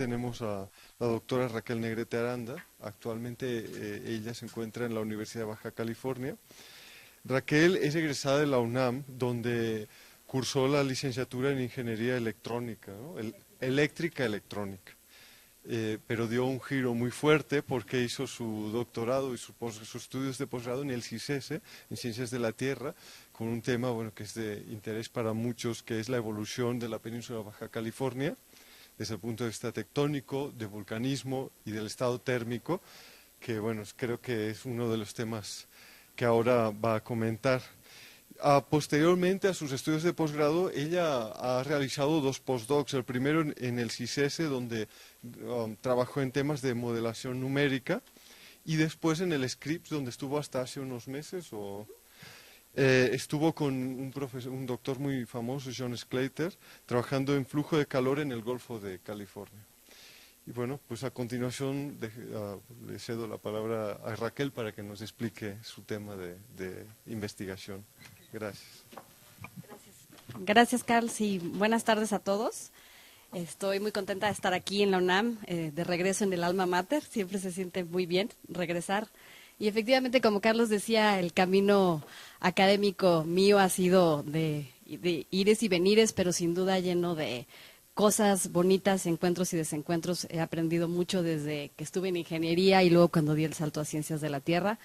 tenemos a la doctora Raquel Negrete Aranda. Actualmente ella se encuentra en la Universidad de Baja California. Raquel es egresada de la UNAM, donde cursó la licenciatura en Ingeniería Electrónica, ¿no? Eléctrica Electrónica. Pero dio un giro muy fuerte porque hizo su doctorado y sus estudios de posgrado en el CICESE, en Ciencias de la Tierra, con un tema que es de interés para muchos, que es la evolución de la península de Baja California, desde el punto de vista tectónico, de vulcanismo y del estado térmico, que creo que es uno de los temas que ahora va a comentar. Posteriormente a sus estudios de posgrado, ella ha realizado 2 postdocs. El primero en el CICESE, donde trabajó en temas de modelación numérica, y después en el Scripps, donde estuvo hasta hace unos meses. Estuvo con un doctor muy famoso, John Sclater, trabajando en flujo de calor en el Golfo de California. Y pues a continuación le cedo la palabra a Raquel para que nos explique su tema de investigación. Gracias. Gracias, Carlos, y buenas tardes a todos. Estoy muy contenta de estar aquí en la UNAM, de regreso en el Alma Mater. Siempre se siente muy bien regresar. Y efectivamente, como Carlos decía, el camino académico mío ha sido de ires y venires, pero sin duda lleno de cosas bonitas, encuentros y desencuentros. He aprendido mucho desde que estuve en ingeniería y luego cuando di el salto a Ciencias de la Tierra.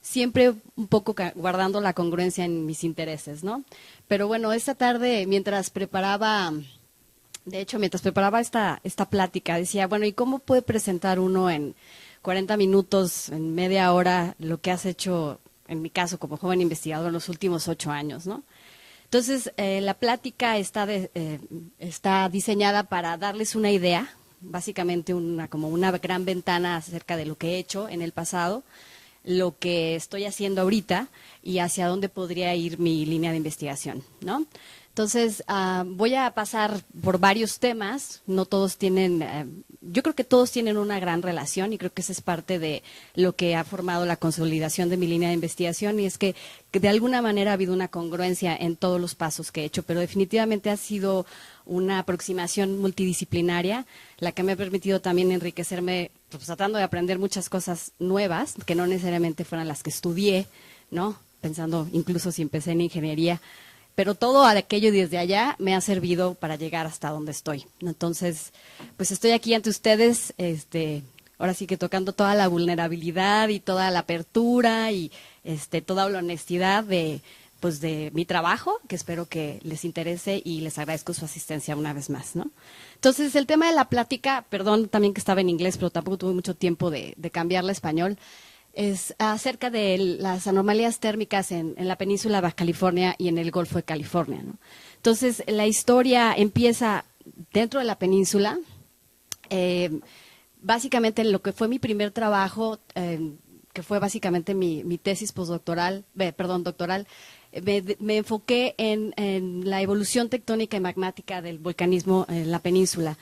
Siempre un poco guardando la congruencia en mis intereses, ¿no? Pero bueno, esta tarde, mientras preparaba esta plática, decía, ¿y cómo puede presentar uno en 40 minutos, en media hora, lo que has hecho, en mi caso, como joven investigador en los últimos 8 años, ¿no? Entonces, la plática está diseñada para darles una idea, básicamente como una gran ventana acerca de lo que he hecho en el pasado, lo que estoy haciendo ahorita y hacia dónde podría ir mi línea de investigación, ¿no? Entonces, voy a pasar por varios temas, no todos tienen, yo creo que todos tienen una gran relación y creo que esa es parte de lo que ha formado la consolidación de mi línea de investigación, y es que de alguna manera ha habido una congruencia en todos los pasos que he hecho, pero definitivamente ha sido una aproximación multidisciplinaria, la que me ha permitido también enriquecerme, tratando de aprender muchas cosas nuevas, que no necesariamente fueran las que estudié, ¿no? Pensando incluso si empecé en ingeniería, pero todo aquello desde allá me ha servido para llegar hasta donde estoy. Entonces, pues estoy aquí ante ustedes, ahora sí que tocando toda la vulnerabilidad y toda la apertura y toda la honestidad de mi trabajo, que espero que les interese, y les agradezco su asistencia una vez más, ¿no? Entonces, el tema de la plática, perdón también que estaba en inglés, pero tampoco tuve mucho tiempo de cambiarla a español, es acerca de las anomalías térmicas en la península de Baja California y en el Golfo de California, ¿no? Entonces, la historia empieza dentro de la península, básicamente lo que fue mi primer trabajo, que fue básicamente mi tesis doctoral, me enfoqué en la evolución tectónica y magmática del volcanismo en la península.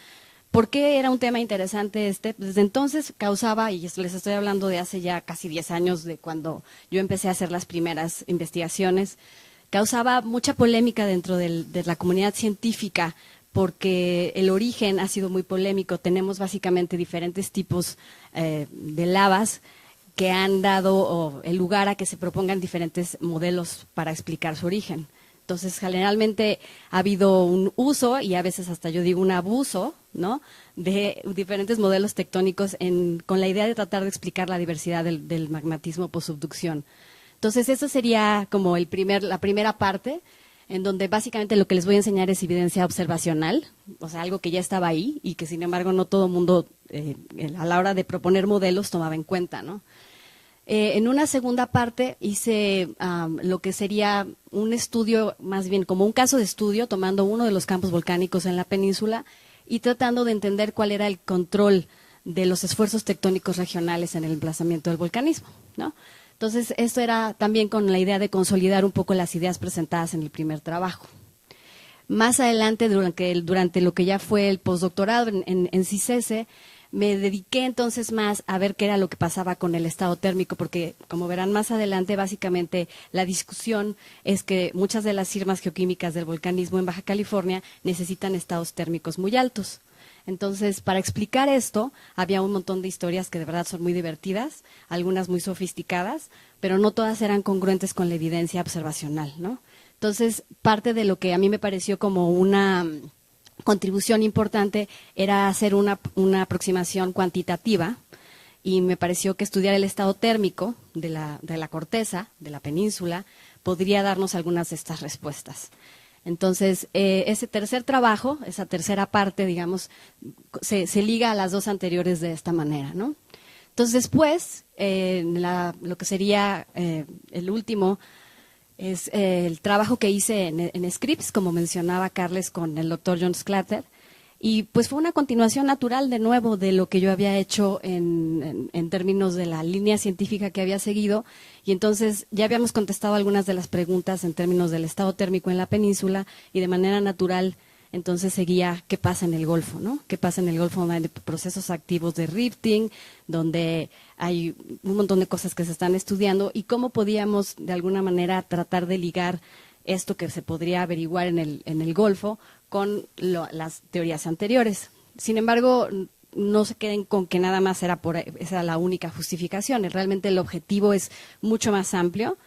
¿Por qué era un tema interesante Desde entonces causaba, y les estoy hablando de hace ya casi 10 años, de cuando yo empecé a hacer las primeras investigaciones, causaba mucha polémica dentro de la comunidad científica, porque el origen ha sido muy polémico. Tenemos básicamente diferentes tipos de lavas que han dado el lugar a que se propongan diferentes modelos para explicar su origen. Entonces, generalmente ha habido un uso, y a veces hasta yo digo un abuso, ¿no?, de diferentes modelos tectónicos con la idea de tratar de explicar la diversidad del magmatismo por subducción. Entonces, eso sería como la primera parte, en donde básicamente lo que les voy a enseñar es evidencia observacional, o sea, algo que ya estaba ahí y que, sin embargo, no todo el mundo a la hora de proponer modelos tomaba en cuenta, ¿no? En una segunda parte hice lo que sería un estudio, más bien como un caso de estudio, tomando uno de los campos volcánicos en la península y tratando de entender cuál era el control de los esfuerzos tectónicos regionales en el emplazamiento del volcanismo, ¿no? Entonces, esto era también con la idea de consolidar un poco las ideas presentadas en el primer trabajo. Más adelante, durante lo que ya fue el postdoctorado en CICESE, me dediqué entonces más a ver qué era lo que pasaba con el estado térmico, porque, como verán más adelante, básicamente la discusión es que muchas de las firmas geoquímicas del volcanismo en Baja California necesitan estados térmicos muy altos. Entonces, para explicar esto, había un montón de historias que de verdad son muy divertidas, algunas muy sofisticadas, pero no todas eran congruentes con la evidencia observacional, ¿no? Entonces, parte de lo que a mí me pareció como una contribución importante era hacer una aproximación cuantitativa, y me pareció que estudiar el estado térmico de la corteza, de la península, podría darnos algunas de estas respuestas. Entonces, ese tercer trabajo, esa tercera parte, digamos, se liga a las dos anteriores de esta manera, ¿no? Entonces, después, lo que sería el último es el trabajo que hice en Scripps, como mencionaba Carles, con el doctor John Sclater, y pues fue una continuación natural de nuevo de lo que yo había hecho en términos de la línea científica que había seguido, y entonces ya habíamos contestado algunas de las preguntas en términos del estado térmico en la península, y de manera natural entonces seguía qué pasa en el Golfo, ¿no? Qué pasa en el Golfo, donde hay procesos activos de rifting, donde hay un montón de cosas que se están estudiando, y cómo podíamos de alguna manera tratar de ligar esto que se podría averiguar en el Golfo con las teorías anteriores. Sin embargo, no se queden con que nada más esa la única justificación. Realmente el objetivo es mucho más amplio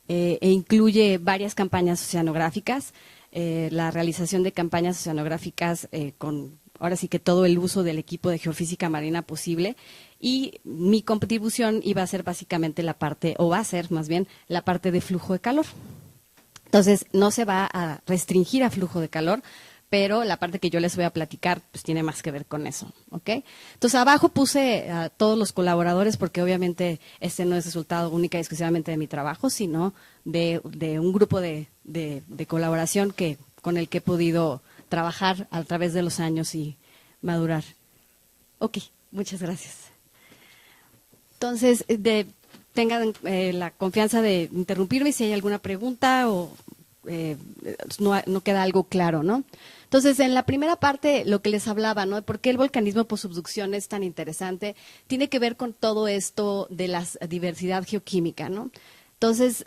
e incluye varias campañas oceanográficas, la realización de campañas oceanográficas con ahora sí que todo el uso del equipo de geofísica marina posible, y mi contribución iba a ser básicamente la parte, o va a ser más bien, la parte de flujo de calor. Entonces, no se va a restringir a flujo de calor, pero la parte que yo les voy a platicar pues tiene más que ver con eso, ¿ok? Entonces, abajo puse a todos los colaboradores, porque obviamente este no es resultado única y exclusivamente de mi trabajo, sino de un grupo de colaboración con el que he podido trabajar a través de los años y madurar. Ok, muchas gracias. Entonces, tengan la confianza de interrumpirme si hay alguna pregunta o no queda algo claro, ¿no? Entonces, en la primera parte, lo que les hablaba, ¿no? ¿Por qué el volcanismo por subducción es tan interesante? Tiene que ver con todo esto de la diversidad geoquímica, ¿no? Entonces,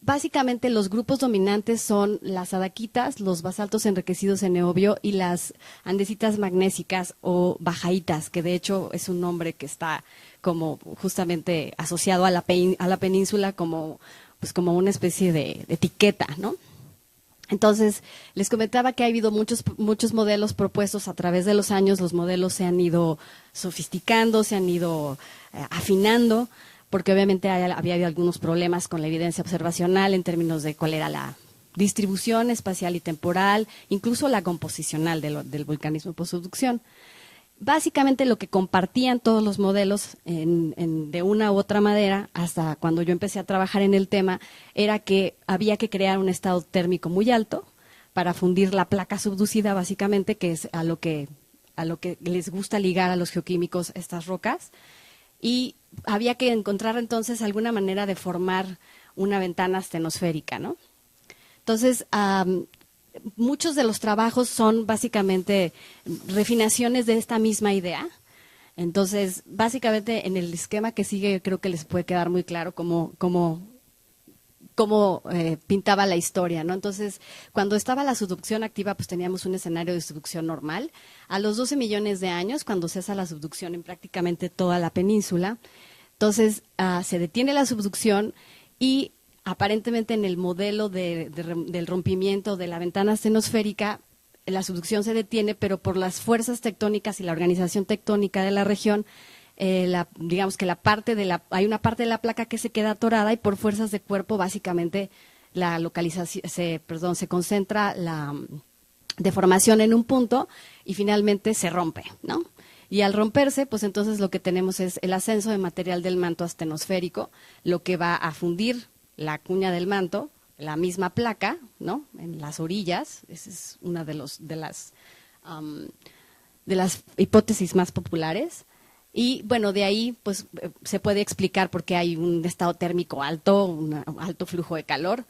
básicamente los grupos dominantes son las adaquitas, los basaltos enriquecidos en neobio y las andesitas magnésicas o bajaitas, que de hecho es un nombre que está como justamente asociado a la península como una especie de etiqueta, ¿no? Entonces, les comentaba que ha habido muchos modelos propuestos a través de los años. Los modelos se han ido sofisticando, se han ido afinando, porque obviamente había algunos problemas con la evidencia observacional en términos de cuál era la distribución espacial y temporal, incluso la composicional del volcanismo por subducción. Básicamente lo que compartían todos los modelos de una u otra manera, hasta cuando yo empecé a trabajar en el tema, era que había que crear un estado térmico muy alto para fundir la placa subducida, básicamente, que es a lo que les gusta ligar a los geoquímicos estas rocas, y había que encontrar entonces alguna manera de formar una ventana astenosférica, ¿no? Entonces, muchos de los trabajos son básicamente refinaciones de esta misma idea. Entonces, básicamente en el esquema que sigue creo que les puede quedar muy claro cómo pintaba la historia, ¿no? Entonces, cuando estaba la subducción activa, pues teníamos un escenario de subducción normal. A los 12 millones de años, cuando cesa la subducción en prácticamente toda la península, entonces se detiene la subducción y aparentemente en el modelo del rompimiento de la ventana astenosférica, la subducción se detiene, pero por las fuerzas tectónicas y la organización tectónica de la región, digamos que hay una parte de la placa que se queda atorada, y por fuerzas de cuerpo básicamente la localización, se concentra la deformación en un punto y finalmente se rompe, ¿no? Y al romperse, pues entonces lo que tenemos es el ascenso de material del manto astenosférico, lo que va a fundir la cuña del manto, la misma placa, ¿no? En las orillas. Esa es una de las hipótesis más populares. Y bueno, de ahí pues se puede explicar por qué hay un estado térmico alto, un alto flujo de calor.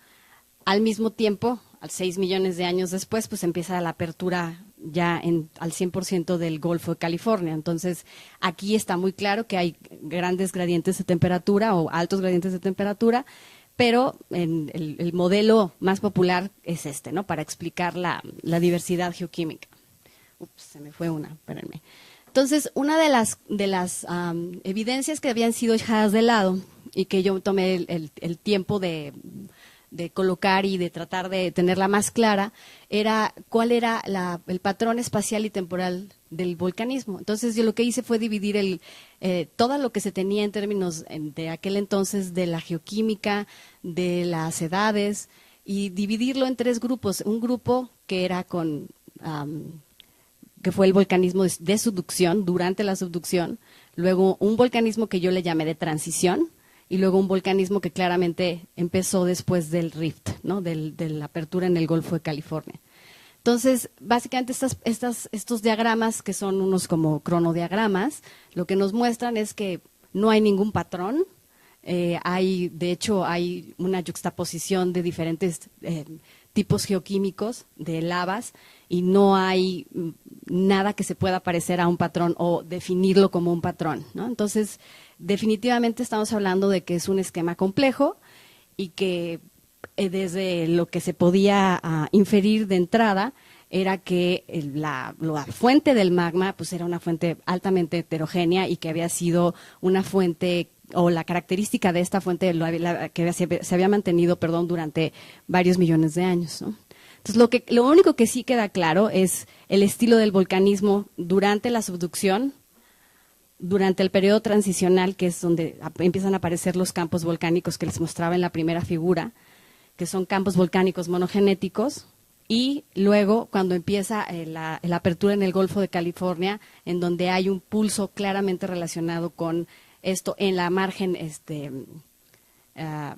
Al mismo tiempo, 6 millones de años después, pues empieza la apertura ya al 100% del Golfo de California. Entonces, aquí está muy claro que hay grandes gradientes de temperatura o altos gradientes de temperatura, pero el modelo más popular es este, ¿no? Para explicar la diversidad geoquímica. Ups, se me fue una, espérenme. Entonces, una de las evidencias que habían sido dejadas de lado y que yo tomé el tiempo de colocar y de tratar de tenerla más clara, era cuál era el patrón espacial y temporal del volcanismo. Entonces, yo lo que hice fue dividir todo lo que se tenía en términos de aquel entonces de la geoquímica, de las edades, y dividirlo en 3 grupos. Un grupo que era que fue el volcanismo de subducción, durante la subducción, luego un volcanismo que yo le llamé de transición, y luego un volcanismo que claramente empezó después del rift, ¿no? de la apertura en el Golfo de California. Entonces, básicamente estos diagramas, que son unos como cronodiagramas, lo que nos muestran es que no hay ningún patrón. De hecho, hay una yuxtaposición de diferentes tipos geoquímicos de lavas y no hay nada que se pueda parecer a un patrón o definirlo como un patrón, ¿no? Entonces, definitivamente estamos hablando de que es un esquema complejo y que desde lo que se podía inferir de entrada era que la fuente del magma pues era una fuente altamente heterogénea y que había sido una fuente, o la característica de esta fuente que se había mantenido, durante varios millones de años, ¿no? Entonces, lo único que sí queda claro es el estilo del volcanismo durante la subducción, durante el periodo transicional, que es donde empiezan a aparecer los campos volcánicos que les mostraba en la primera figura, que son campos volcánicos monogenéticos, y luego cuando empieza la apertura en el Golfo de California, en donde hay un pulso claramente relacionado con esto en la margen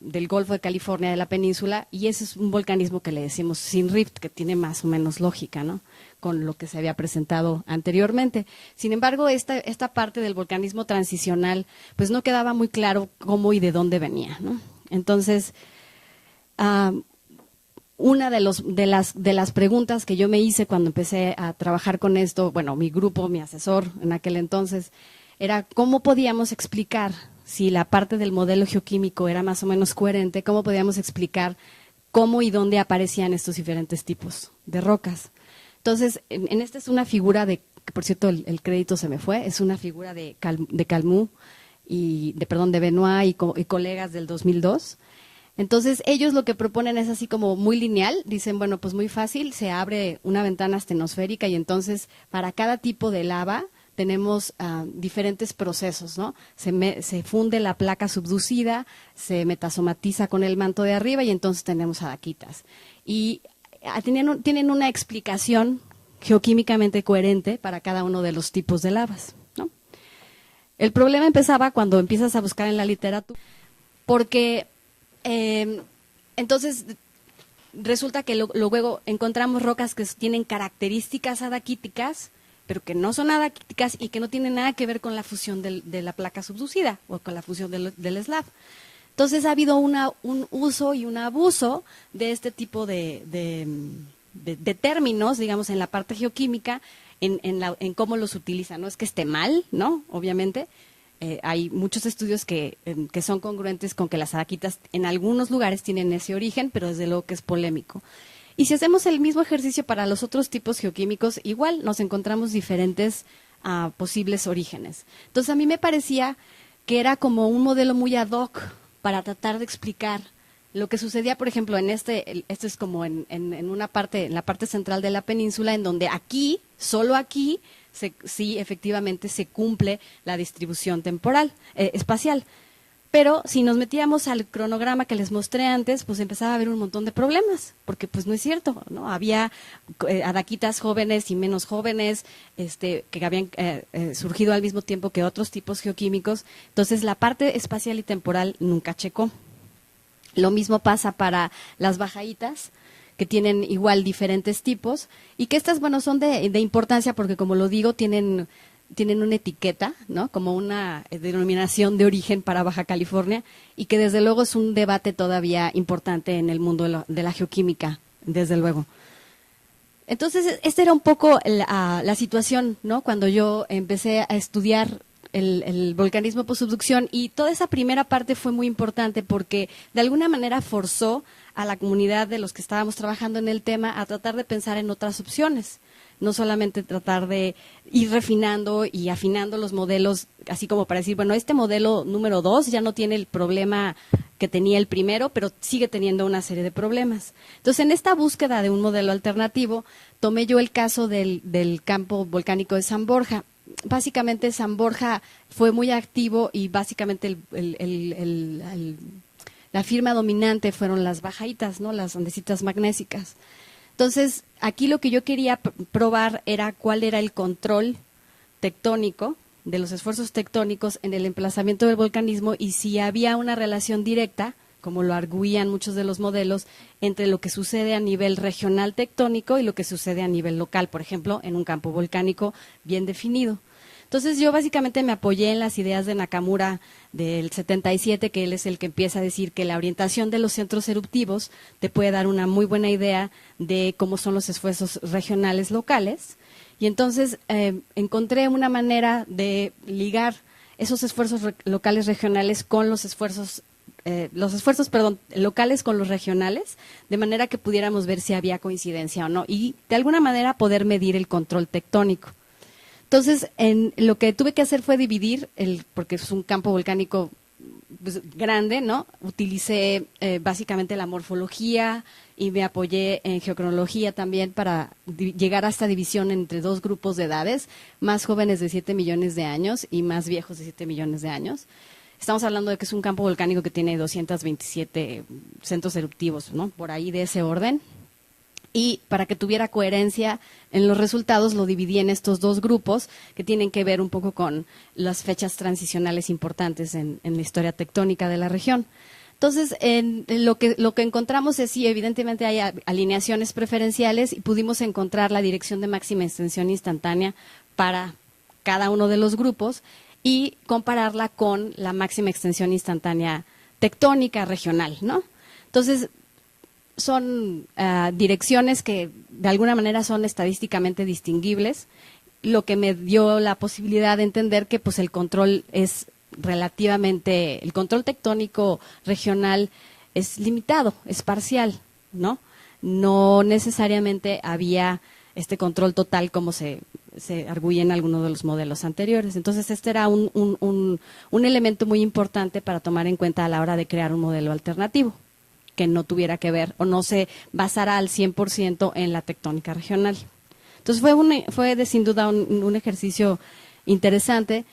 del Golfo de California, de la península, y ese es un volcanismo que le decimos sin rift, que tiene más o menos lógica, ¿no?, con lo que se había presentado anteriormente. Sin embargo, esta parte del volcanismo transicional, pues no quedaba muy claro cómo y de dónde venía, ¿no? Entonces, una de las preguntas que yo me hice cuando empecé a trabajar con esto, bueno, mi grupo, mi asesor en aquel entonces, era cómo podíamos explicar, si la parte del modelo geoquímico era más o menos coherente, cómo podíamos explicar cómo y dónde aparecían estos diferentes tipos de rocas. Entonces, en esta es una figura que por cierto el crédito se me fue, es una figura de Calmú de Benoit y colegas del 2002. Entonces, ellos lo que proponen es así como muy lineal. Dicen, bueno, pues muy fácil, se abre una ventana astenosférica y entonces para cada tipo de lava tenemos diferentes procesos, ¿no? Se funde la placa subducida, se metasomatiza con el manto de arriba y entonces tenemos adaquitas. Y tienen una explicación geoquímicamente coherente para cada uno de los tipos de lavas, ¿no? El problema empezaba cuando empiezas a buscar en la literatura, porque entonces resulta que luego encontramos rocas que tienen características adaquíticas, pero que no son adaquíticas y que no tienen nada que ver con la fusión de la placa subducida o con la fusión del slab. Entonces ha habido un uso y un abuso de este tipo de términos, digamos, en la parte geoquímica, en cómo los utilizan. No es que esté mal, ¿no? Obviamente. Hay muchos estudios que son congruentes con que las adaquitas en algunos lugares tienen ese origen, pero desde luego que es polémico. Y si hacemos el mismo ejercicio para los otros tipos geoquímicos, igual nos encontramos diferentes posibles orígenes. Entonces, a mí me parecía que era como un modelo muy ad hoc para tratar de explicar lo que sucedía, por ejemplo, esto es como en una parte, en la parte central de la península, en donde aquí, solo aquí, sí efectivamente se cumple la distribución temporal, espacial. Pero si nos metíamos al cronograma que les mostré antes, pues empezaba a haber un montón de problemas, porque pues no es cierto, ¿no? Había adaquitas jóvenes y menos jóvenes, que habían surgido al mismo tiempo que otros tipos geoquímicos. Entonces la parte espacial y temporal nunca checó. Lo mismo pasa para las bajaitas, que tienen igual diferentes tipos, y que estas, bueno, son de importancia porque, como lo digo, tienen una etiqueta, ¿no?, como una denominación de origen para Baja California, y que desde luego es un debate todavía importante en el mundo de la geoquímica, desde luego. Entonces, esta era un poco la situación, ¿no?, cuando yo empecé a estudiar el volcanismo por subducción, y toda esa primera parte fue muy importante porque de alguna manera forzó a la comunidad de los que estábamos trabajando en el tema a tratar de pensar en otras opciones, no solamente tratar de ir refinando y afinando los modelos, así como para decir, bueno, este modelo número 2 ya no tiene el problema que tenía el primero, pero sigue teniendo una serie de problemas. Entonces, en esta búsqueda de un modelo alternativo, tomé yo el caso del campo volcánico de San Borja. Básicamente, San Borja fue muy activo y básicamente la firma dominante fueron las bajaitas, ¿no? Las andesitas magnésicas. Entonces, aquí lo que yo quería probar era cuál era el control tectónico de los esfuerzos tectónicos en el emplazamiento del volcanismo y si había una relación directa, como lo arguían muchos de los modelos, entre lo que sucede a nivel regional tectónico y lo que sucede a nivel local, por ejemplo, en un campo volcánico bien definido. Entonces yo básicamente me apoyé en las ideas de Nakamura del 77, que él es el que empieza a decir que la orientación de los centros eruptivos te puede dar una muy buena idea de cómo son los esfuerzos regionales locales. Y entonces encontré una manera de ligar esos esfuerzos locales regionales con los esfuerzos locales con los regionales, de manera que pudiéramos ver si había coincidencia o no y de alguna manera poder medir el control tectónico. Entonces, lo que tuve que hacer fue dividir, porque es un campo volcánico pues, grande, ¿no? Utilicé básicamente la morfología y me apoyé en geocronología también para llegar a esta división entre dos grupos de edades, más jóvenes de 7 millones de años y más viejos de 7 millones de años. Estamos hablando de que es un campo volcánico que tiene 227 centros eruptivos, ¿no? Por ahí de ese orden. Y para que tuviera coherencia en los resultados lo dividí en estos dos grupos que tienen que ver un poco con las fechas transicionales importantes en la historia tectónica de la región. Entonces, lo que encontramos es sí, evidentemente hay alineaciones preferenciales y pudimos encontrar la dirección de máxima extensión instantánea para cada uno de los grupos y compararla con la máxima extensión instantánea tectónica regional, ¿no? Entonces, son direcciones que de alguna manera son estadísticamente distinguibles, lo que me dio la posibilidad de entender que pues el control es relativamente, el control tectónico regional es limitado, es parcial, ¿no? No necesariamente había este control total como se arguye en alguno de los modelos anteriores. Entonces, este era un elemento muy importante para tomar en cuenta a la hora de crear un modelo alternativo que no tuviera que ver o no se basara al 100% en la tectónica regional. Entonces fue sin duda un ejercicio interesante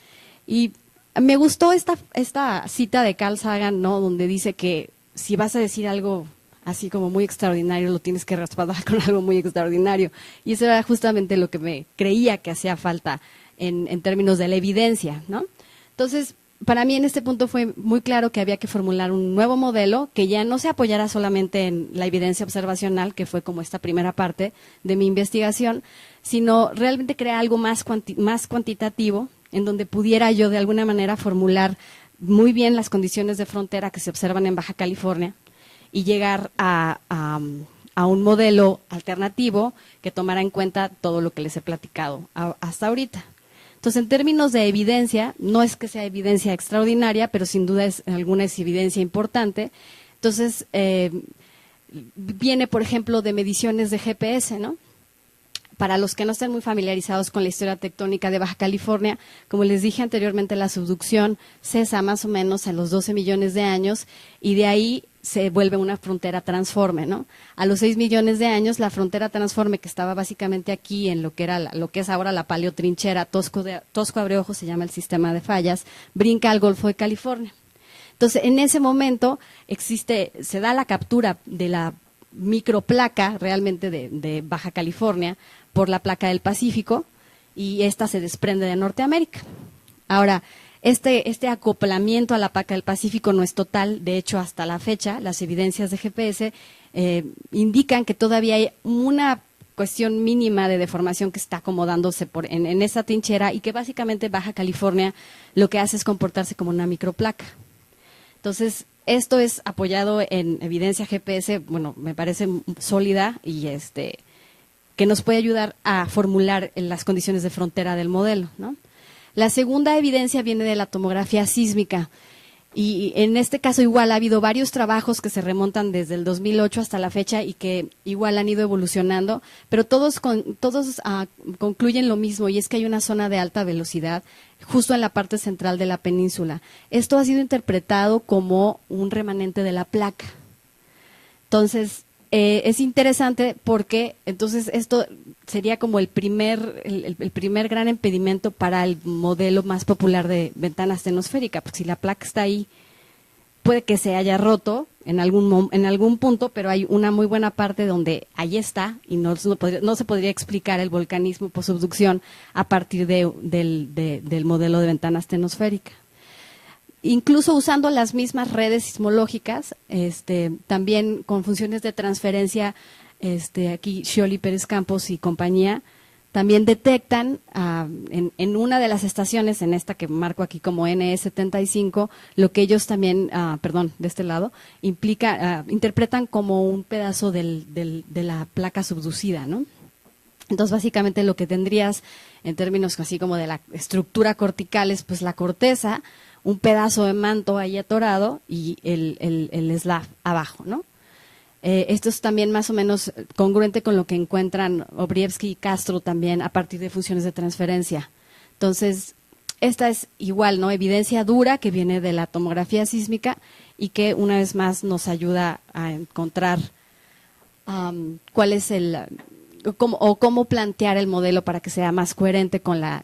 y me gustó esta cita de Carl Sagan, ¿no? Donde dice que si vas a decir algo así como muy extraordinario, lo tienes que respaldar con algo muy extraordinario. Y eso era justamente lo que me creía que hacía falta en términos de la evidencia, ¿no? Entonces, para mí en este punto fue muy claro que había que formular un nuevo modelo que ya no se apoyara solamente en la evidencia observacional, que fue como esta primera parte de mi investigación, sino realmente crear algo más cuantitativo, en donde pudiera yo de alguna manera formular muy bien las condiciones de frontera que se observan en Baja California y llegar a un modelo alternativo que tomara en cuenta todo lo que les he platicado hasta ahorita. Entonces, en términos de evidencia, no es que sea evidencia extraordinaria, pero sin duda alguna es evidencia importante. Entonces, viene, por ejemplo, de mediciones de GPS, ¿no? Para los que no estén muy familiarizados con la historia tectónica de Baja California, como les dije anteriormente, la subducción cesa más o menos a los 12 millones de años y de ahí se vuelve una frontera transforme, ¿no? A los 6 millones de años, la frontera transforme que estaba básicamente aquí en lo que es ahora la paleotrinchera Tosco-Abreojo, se llama el sistema de fallas, brinca al Golfo de California. Entonces, en ese momento se da la captura de la microplaca realmente de Baja California por la placa del Pacífico y esta se desprende de Norteamérica. Ahora, este acoplamiento a la placa del Pacífico no es total, de hecho hasta la fecha las evidencias de GPS indican que todavía hay una cuestión mínima de deformación que está acomodándose en esa trinchera y que básicamente Baja California lo que hace es comportarse como una microplaca. Entonces, esto es apoyado en evidencia GPS, bueno, me parece sólida y que nos puede ayudar a formular las condiciones de frontera del modelo, ¿no? La segunda evidencia viene de la tomografía sísmica. Y en este caso igual ha habido varios trabajos que se remontan desde el 2008 hasta la fecha y que igual han ido evolucionando, pero todos concluyen lo mismo, y es que hay una zona de alta velocidad justo en la parte central de la península. Esto ha sido interpretado como un remanente de la placa. Entonces, es interesante porque entonces esto sería como el primer gran impedimento para el modelo más popular de ventana astenosférica, porque si la placa está ahí, puede que se haya roto en algún punto, pero hay una muy buena parte donde ahí está y no se podría explicar el volcanismo por subducción a partir del modelo de ventana astenosférica. Incluso usando las mismas redes sismológicas, también con funciones de transferencia, aquí Scioli, Pérez Campos y compañía, también detectan en una de las estaciones, en esta que marco aquí como NE75, lo que ellos también, de este lado, interpretan como un pedazo de la placa subducida, ¿no? Entonces, básicamente lo que tendrías en términos así como de la estructura cortical es pues la corteza, un pedazo de manto ahí atorado y el slab abajo, ¿no? Esto es también más o menos congruente con lo que encuentran Obrievsky y Castro también a partir de funciones de transferencia. Entonces, esta es igual, ¿no? Evidencia dura que viene de la tomografía sísmica y que una vez más nos ayuda a encontrar cuál es cómo plantear el modelo para que sea más coherente con la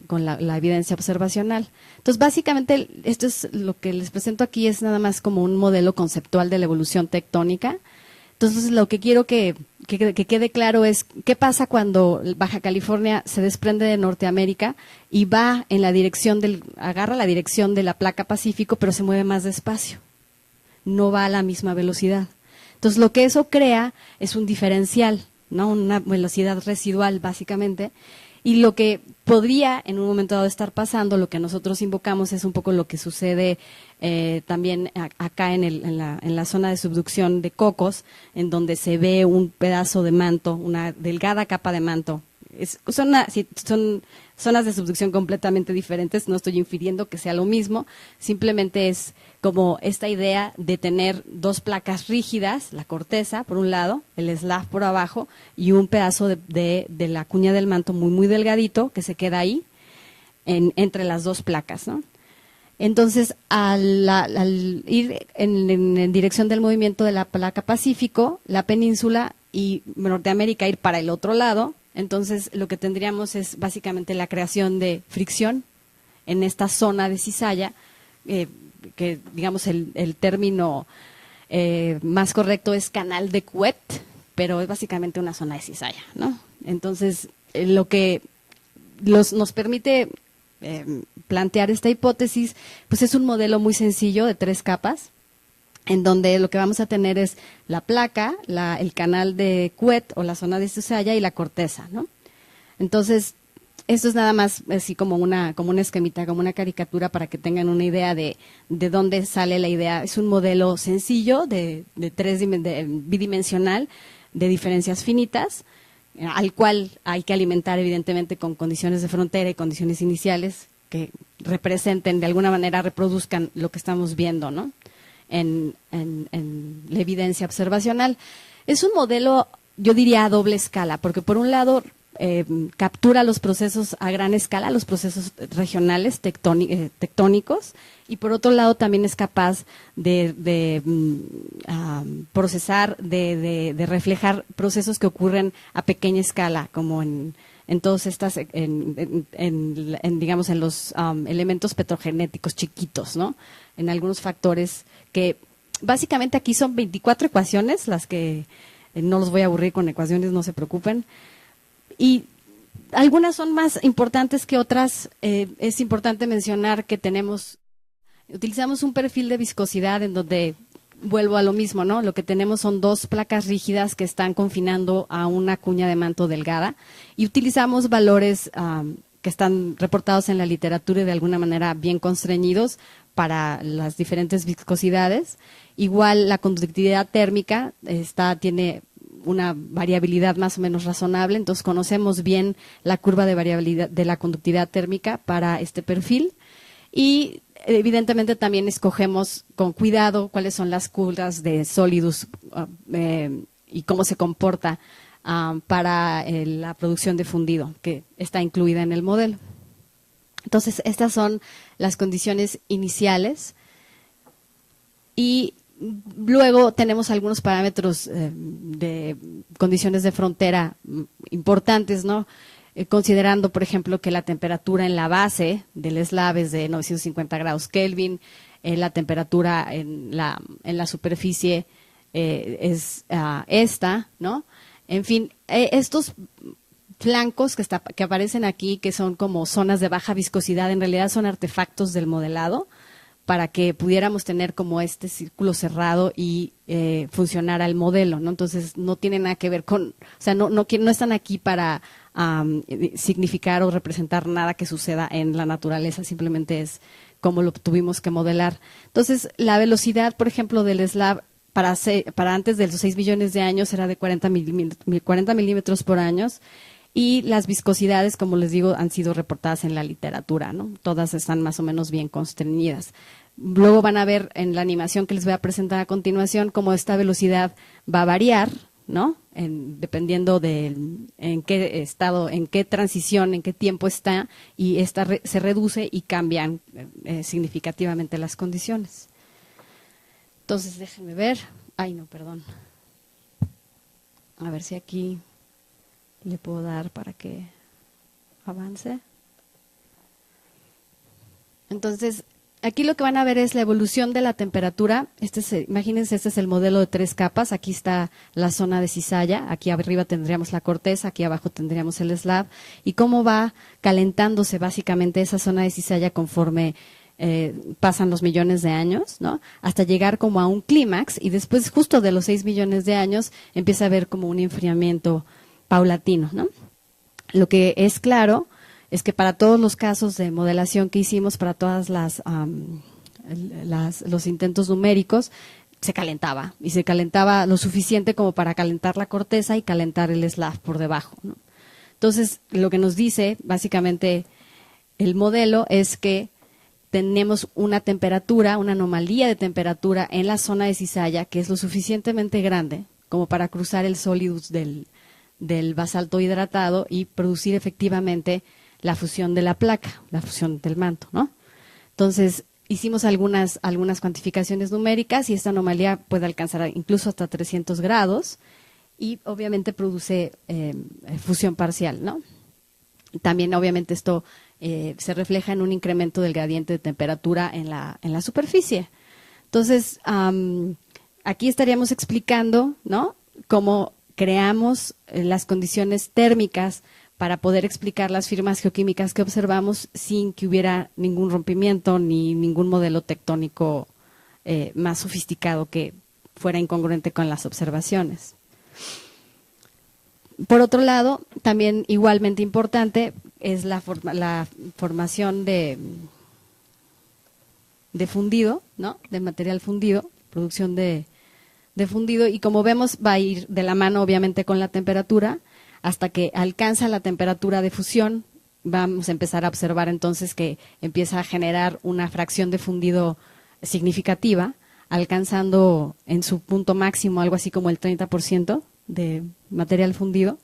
evidencia observacional. Entonces, básicamente, esto es lo que les presento aquí, es nada más como un modelo conceptual de la evolución tectónica. Entonces, lo que quiero que quede claro es qué pasa cuando Baja California se desprende de Norteamérica y va en la dirección agarra la dirección de la placa Pacífico, pero se mueve más despacio. No va a la misma velocidad. Entonces, lo que eso crea es un diferencial, ¿no? Una velocidad residual, básicamente. Y lo que podría en un momento dado estar pasando, lo que nosotros invocamos es un poco lo que sucede también acá en la zona de subducción de Cocos, en donde se ve un pedazo de manto, una delgada capa de manto. Son zonas de subducción completamente diferentes, no estoy infiriendo que sea lo mismo, simplemente es como esta idea de tener dos placas rígidas, la corteza por un lado, el slab por abajo y un pedazo de la cuña del manto muy muy delgadito que se queda ahí entre las dos placas, ¿no? Entonces, al ir en dirección del movimiento de la placa Pacífico, la península y Norteamérica ir para el otro lado, entonces lo que tendríamos es básicamente la creación de fricción en esta zona de cizalla, que digamos el término más correcto es canal de Couette, pero es básicamente una zona de cizalla, ¿no? Entonces, lo que nos permite plantear esta hipótesis, pues es un modelo muy sencillo de 3 capas, en donde lo que vamos a tener es la placa, el canal de Couette o la zona de cizalla y la corteza, ¿no? Entonces, esto es nada más así como una esquemita, como una caricatura para que tengan una idea de dónde sale la idea. Es un modelo sencillo bidimensional de diferencias finitas, al cual hay que alimentar evidentemente con condiciones de frontera y condiciones iniciales que representen, de alguna manera reproduzcan lo que estamos viendo, ¿no? En la evidencia observacional. Es un modelo, yo diría, a doble escala, porque por un lado captura los procesos a gran escala, los procesos regionales tectónicos, y por otro lado también es capaz de procesar, de reflejar procesos que ocurren a pequeña escala, como en todos estas, digamos, en los elementos petrogenéticos chiquitos, ¿no? En algunos factores que básicamente aquí son 24 ecuaciones, las que no los voy a aburrir con ecuaciones, no se preocupen. Y algunas son más importantes que otras. Es importante mencionar que utilizamos un perfil de viscosidad en donde, vuelvo a lo mismo, ¿no? Lo que tenemos son 2 placas rígidas que están confinando a una cuña de manto delgada, y utilizamos valores que están reportados en la literatura y de alguna manera bien constreñidos para las diferentes viscosidades. Igual la conductividad térmica tiene una variabilidad más o menos razonable, entonces conocemos bien la curva de variabilidad de la conductividad térmica para este perfil y evidentemente también escogemos con cuidado cuáles son las curvas de Solidus y cómo se comporta para la producción de fundido, que está incluida en el modelo. Entonces, estas son las condiciones iniciales y luego tenemos algunos parámetros de condiciones de frontera importantes, ¿no? Considerando, por ejemplo, que la temperatura en la base del slab es de 950 grados Kelvin, la temperatura en la superficie es esta, ¿no? En fin, estos flancos que aparecen aquí, que son como zonas de baja viscosidad, en realidad son artefactos del modelado para que pudiéramos tener como este círculo cerrado y funcionara el modelo, ¿no? Entonces, no tiene nada que ver con, o sea, no están aquí para significar o representar nada que suceda en la naturaleza, simplemente es como lo tuvimos que modelar. Entonces, la velocidad, por ejemplo, del slab para antes de los 6 millones de años era de 40 milímetros por año, y las viscosidades, como les digo, han sido reportadas en la literatura, ¿no? Todas están más o menos bien constreñidas. Luego van a ver en la animación que les voy a presentar a continuación cómo esta velocidad va a variar, ¿no? Dependiendo de en qué estado, en qué transición, en qué tiempo está, y esta se reduce y cambian significativamente las condiciones. Entonces, déjenme ver. Ay, no, perdón. A ver si aquí le puedo dar para que avance. Entonces, aquí lo que van a ver es la evolución de la temperatura. Imagínense, este es el modelo de 3 capas. Aquí está la zona de cizalla. Aquí arriba tendríamos la corteza, aquí abajo tendríamos el slab. Y cómo va calentándose básicamente esa zona de cizalla conforme pasan los millones de años, ¿no? Hasta llegar como a un clímax, y después, justo de los 6 millones de años, empieza a haber como un enfriamiento paulatino, ¿no? Lo que es claro es que para todos los casos de modelación que hicimos, para todas los intentos numéricos, se calentaba, y se calentaba lo suficiente como para calentar la corteza y calentar el slab por debajo, ¿no? Entonces, lo que nos dice básicamente el modelo es que tenemos una temperatura, una anomalía de temperatura en la zona de cizalla que es lo suficientemente grande como para cruzar el solidus del basalto hidratado y producir efectivamente la fusión de la placa, la fusión del manto, ¿no? Entonces, hicimos algunas cuantificaciones numéricas y esta anomalía puede alcanzar incluso hasta 300 grados y obviamente produce fusión parcial, ¿no? También obviamente esto se refleja en un incremento del gradiente de temperatura en la superficie. Entonces, aquí estaríamos explicando, ¿no?, cómo creamos las condiciones térmicas para poder explicar las firmas geoquímicas que observamos sin que hubiera ningún rompimiento ni ningún modelo tectónico más sofisticado que fuera incongruente con las observaciones. Por otro lado, también igualmente importante es la formación de fundido, ¿no?, de material fundido, producción de fundido, y como vemos va a ir de la mano obviamente con la temperatura. Hasta que alcanza la temperatura de fusión, vamos a empezar a observar entonces que empieza a generar una fracción de fundido significativa, alcanzando en su punto máximo algo así como el 30% de material fundido,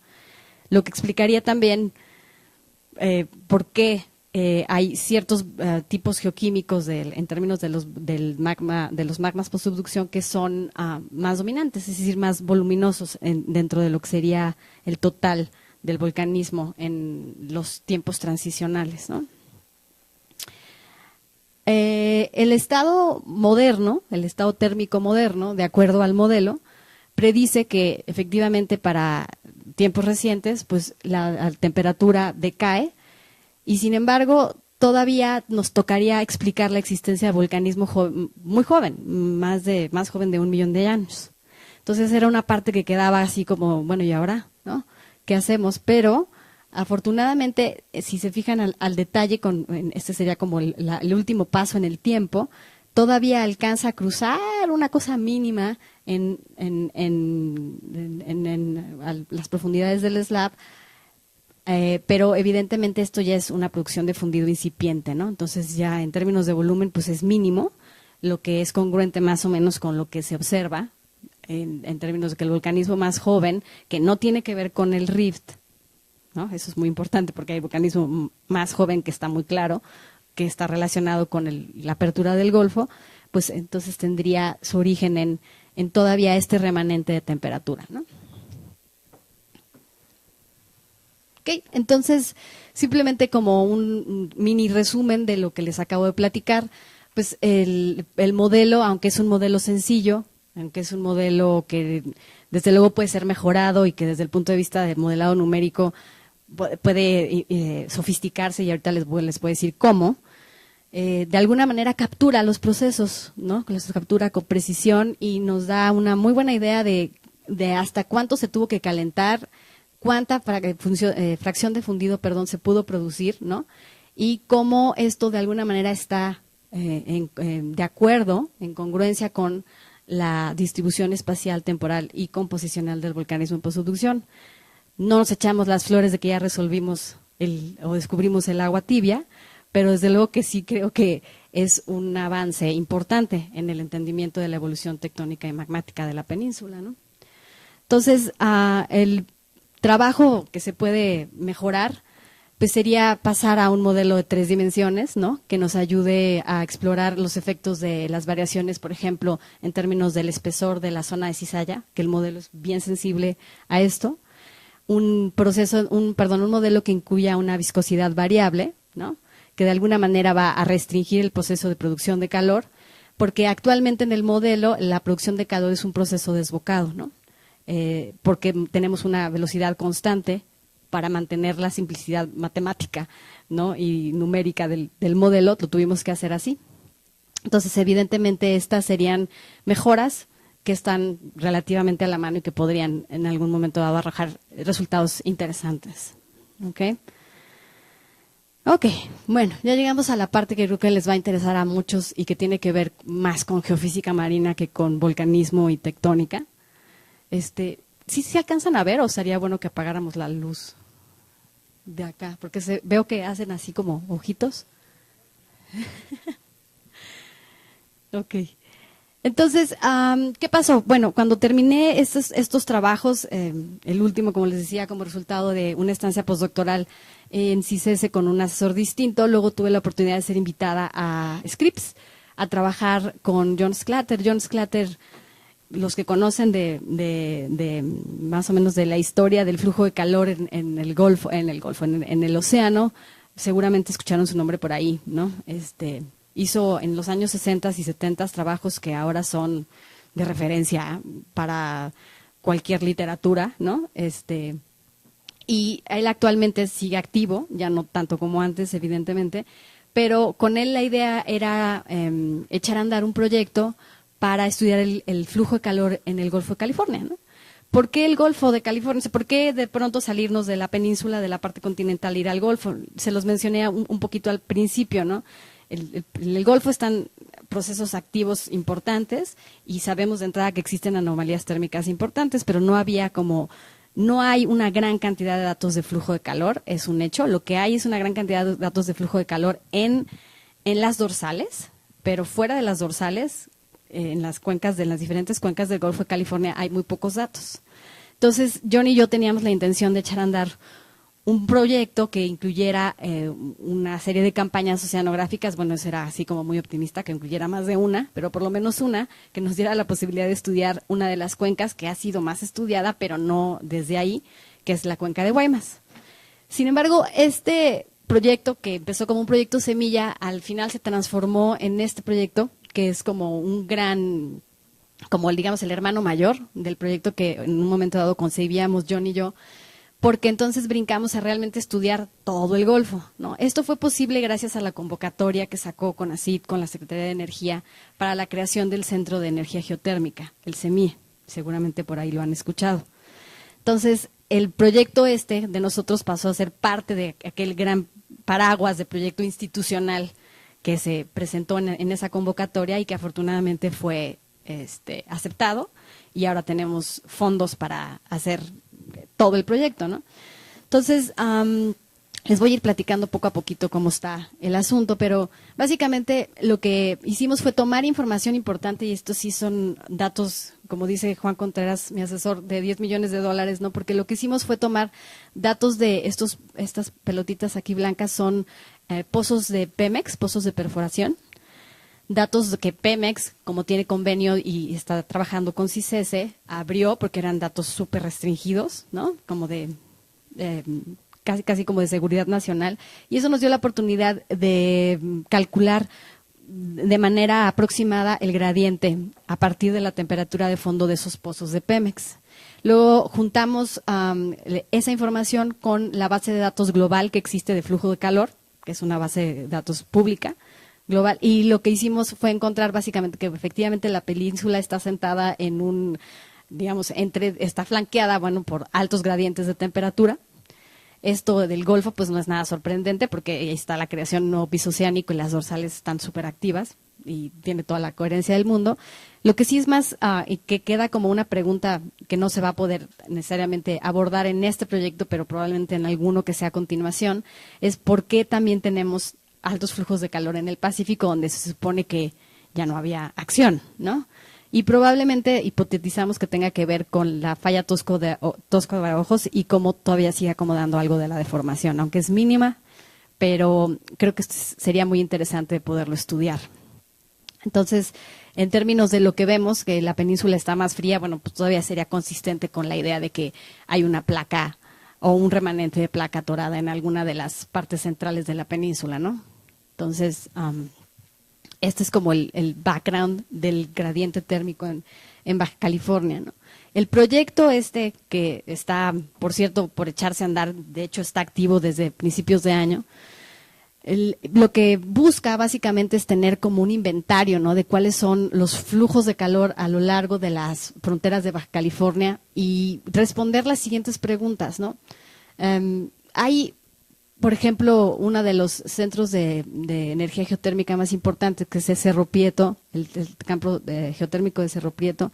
lo que explicaría también por qué hay ciertos tipos geoquímicos en términos de los magmas postsubducción que son más dominantes, es decir, más voluminosos dentro de lo que sería el total del volcanismo en los tiempos transicionales, ¿no? El estado moderno, el estado térmico moderno, de acuerdo al modelo, predice que efectivamente para tiempos recientes pues la temperatura decae. Y sin embargo, todavía nos tocaría explicar la existencia de volcanismo muy joven, más joven de 1 millón de años. Entonces era una parte que quedaba así como, bueno, ¿y ahora, no? ¿Qué hacemos? Pero afortunadamente, si se fijan al detalle, este sería como el último paso en el tiempo, todavía alcanza a cruzar una cosa mínima en las profundidades del slab, pero evidentemente esto ya es una producción de fundido incipiente, ¿no? Entonces ya en términos de volumen pues es mínimo, lo que es congruente más o menos con lo que se observa en términos de que el volcanismo más joven, que no tiene que ver con el rift, ¿no? Eso es muy importante porque hay volcanismo más joven que está muy claro, que está relacionado con la apertura del Golfo, pues entonces tendría su origen en todavía este remanente de temperatura, ¿no? Okay, entonces, simplemente como un mini resumen de lo que les acabo de platicar, pues el modelo, aunque es un modelo sencillo, aunque es un modelo que desde luego puede ser mejorado y que desde el punto de vista del modelado numérico puede sofisticarse, y ahorita les voy a decir cómo, de alguna manera captura los procesos, ¿no? Los captura con precisión y nos da una muy buena idea de hasta cuánto se tuvo que calentar, cuánta fracción de fundido, se pudo producir, ¿no? Y cómo esto de alguna manera está de acuerdo, en congruencia con la distribución espacial, temporal y composicional del volcanismo en postproducción. No nos echamos las flores de que ya resolvimos o descubrimos el agua tibia, pero desde luego que sí creo que es un avance importante en el entendimiento de la evolución tectónica y magmática de la península, ¿no? Entonces, el trabajo que se puede mejorar pues sería pasar a un modelo de 3 dimensiones, ¿no? Que nos ayude a explorar los efectos de las variaciones, por ejemplo, en términos del espesor de la zona de cizalla, que el modelo es bien sensible a esto. Un modelo que incluya una viscosidad variable, ¿no? Que de alguna manera va a restringir el proceso de producción de calor, porque actualmente en el modelo la producción de calor es un proceso desbocado, ¿no? Porque tenemos una velocidad constante para mantener la simplicidad matemática, ¿no? Y numérica del modelo, lo tuvimos que hacer así. Entonces, evidentemente, estas serían mejoras que están relativamente a la mano y que podrían en algún momento dado arrojar resultados interesantes. ¿Ok? Ok, bueno, ya llegamos a la parte que creo que les va a interesar a muchos y que tiene que ver más con geofísica marina que con volcanismo y tectónica. ¿Sí se alcanzan a ver o sería bueno que apagáramos la luz de acá? Porque veo que hacen así como ojitos. Ok. Entonces, ¿qué pasó? Bueno, cuando terminé estos trabajos, el último, como les decía, como resultado de una estancia postdoctoral en CICESE con un asesor distinto, luego tuve la oportunidad de ser invitada a Scripps a trabajar con John Sclater. John Sclater, los que conocen de más o menos de la historia del flujo de calor en el océano, seguramente escucharon su nombre por ahí, ¿no? Hizo en los años 60 y 70 trabajos que ahora son de referencia para cualquier literatura, ¿no? Y él actualmente sigue activo, ya no tanto como antes, evidentemente, pero con él la idea era echar a andar un proyecto para estudiar el flujo de calor en el Golfo de California, ¿no? ¿Por qué el Golfo de California? ¿Por qué de pronto salirnos de la península, de la parte continental, ir al Golfo? Se los mencioné un poquito al principio, ¿no? En el Golfo están procesos activos importantes y sabemos de entrada que existen anomalías térmicas importantes, pero no hay una gran cantidad de datos de flujo de calor, es un hecho. Lo que hay es una gran cantidad de datos de flujo de calor en las dorsales, pero fuera de las dorsales, en las diferentes cuencas del Golfo de California hay muy pocos datos. Entonces, John y yo teníamos la intención de echar a andar un proyecto que incluyera una serie de campañas oceanográficas. Bueno, eso era así como muy optimista, que incluyera más de una, pero por lo menos una, que nos diera la posibilidad de estudiar una de las cuencas que ha sido más estudiada, pero no desde ahí, que es la cuenca de Guaymas. Sin embargo, este proyecto, que empezó como un proyecto semilla, al final se transformó en este proyecto, que es como digamos el hermano mayor del proyecto que en un momento dado concebíamos John y yo, porque entonces brincamos a realmente estudiar todo el Golfo, ¿no? Esto fue posible gracias a la convocatoria que sacó CONACYT con la Secretaría de Energía para la creación del Centro de Energía Geotérmica, el CEMIE, seguramente por ahí lo han escuchado. Entonces, el proyecto de nosotros pasó a ser parte de aquel gran paraguas de proyecto institucional que se presentó en esa convocatoria y que afortunadamente fue aceptado y ahora tenemos fondos para hacer todo el proyecto, ¿no? Entonces, les voy a ir platicando poco a poquito cómo está el asunto, pero básicamente lo que hicimos fue tomar información importante, y estos sí son datos, como dice Juan Contreras, mi asesor, de $10 millones, ¿no? Porque lo que hicimos fue tomar datos de estas pelotitas aquí blancas, son pozos de Pemex, pozos de perforación, datos que Pemex, como tiene convenio y está trabajando con CICESE, abrió porque eran datos súper restringidos, ¿no? Como de casi como de seguridad nacional, y eso nos dio la oportunidad de calcular de manera aproximada el gradiente a partir de la temperatura de fondo de esos pozos de Pemex. Luego juntamos esa información con la base de datos global que existe de flujo de calor, que es una base de datos pública global, y lo que hicimos fue encontrar básicamente que efectivamente la península está sentada en un, digamos, está flanqueada, bueno, por altos gradientes de temperatura. Esto del Golfo pues no es nada sorprendente porque ahí está la creación no bisoceánico y las dorsales están súper activas y tiene toda la coherencia del mundo. Lo que sí es más, y que queda como una pregunta que no se va a poder necesariamente abordar en este proyecto, pero probablemente en alguno que sea a continuación, es por qué también tenemos altos flujos de calor en el Pacífico, donde se supone que ya no había acción, ¿no? Y probablemente hipotetizamos que tenga que ver con la falla Tosco de Ojos y cómo todavía sigue acomodando algo de la deformación, aunque es mínima, pero creo que sería muy interesante poderlo estudiar. Entonces, en términos de lo que vemos, que la península está más fría, bueno, pues todavía sería consistente con la idea de que hay una placa o un remanente de placa atorada en alguna de las partes centrales de la península, ¿no? Entonces, este es como el background del gradiente térmico en Baja California, ¿no? El proyecto que está, por cierto, por echarse a andar, de hecho está activo desde principios de año, lo que busca básicamente es tener como un inventario, ¿no?, de cuáles son los flujos de calor a lo largo de las fronteras de Baja California y responder las siguientes preguntas, ¿no? Hay, por ejemplo, uno de los centros de energía geotérmica más importantes, que es Cerro Prieto, el campo geotérmico de Cerro Prieto.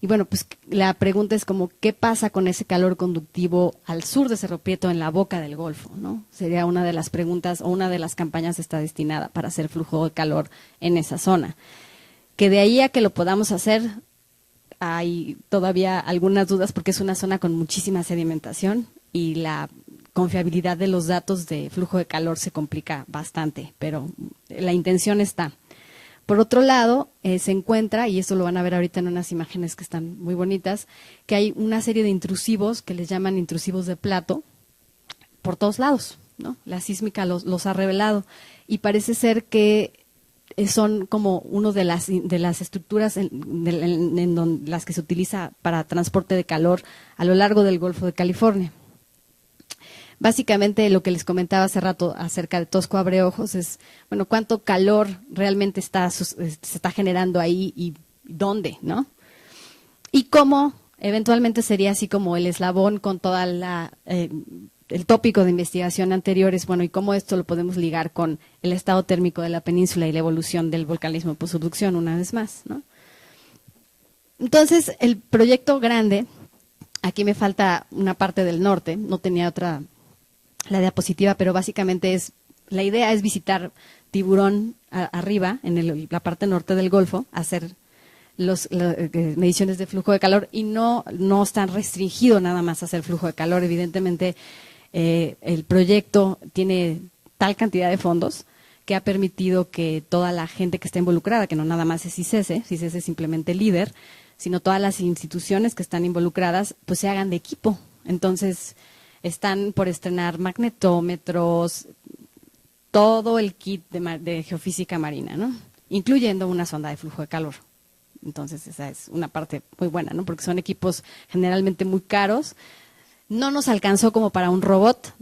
Y bueno, pues la pregunta es como, ¿qué pasa con ese calor conductivo al sur de Cerro Prieto, en la boca del Golfo, ¿no? Sería una de las preguntas, o una de las campañas está destinada para hacer flujo de calor en esa zona. Que de ahí a que lo podamos hacer, hay todavía algunas dudas porque es una zona con muchísima sedimentación y la confiabilidad de los datos de flujo de calor se complica bastante, pero la intención está. Por otro lado, se encuentra, y esto lo van a ver ahorita en unas imágenes que están muy bonitas, que hay una serie de intrusivos que les llaman intrusivos de plato por todos lados, ¿no? La sísmica los ha revelado y parece ser que son como una de las estructuras en las que se utiliza para transporte de calor a lo largo del Golfo de California. Básicamente lo que les comentaba hace rato acerca de Tosco Abre Ojos es, bueno, cuánto calor realmente se está generando ahí y dónde, ¿no? Y cómo eventualmente sería así como el eslabón con toda el tópico de investigación anteriores, bueno, y cómo esto lo podemos ligar con el estado térmico de la península y la evolución del volcanismo postsubducción una vez más, ¿no? Entonces, el proyecto grande, aquí me falta una parte del norte, no tenía la diapositiva, pero básicamente la idea es visitar Tiburón arriba, en la parte norte del Golfo, hacer las mediciones de flujo de calor y no están restringido nada más a hacer flujo de calor. Evidentemente, el proyecto tiene tal cantidad de fondos que ha permitido que toda la gente que está involucrada, que no nada más es CICESE es simplemente el líder, sino todas las instituciones que están involucradas, pues se hagan de equipo. Entonces, están por estrenar magnetómetros, todo el kit de geofísica marina, ¿no? Incluyendo una sonda de flujo de calor. Entonces, esa es una parte muy buena, ¿no? Porque son equipos generalmente muy caros. No nos alcanzó como para un robot,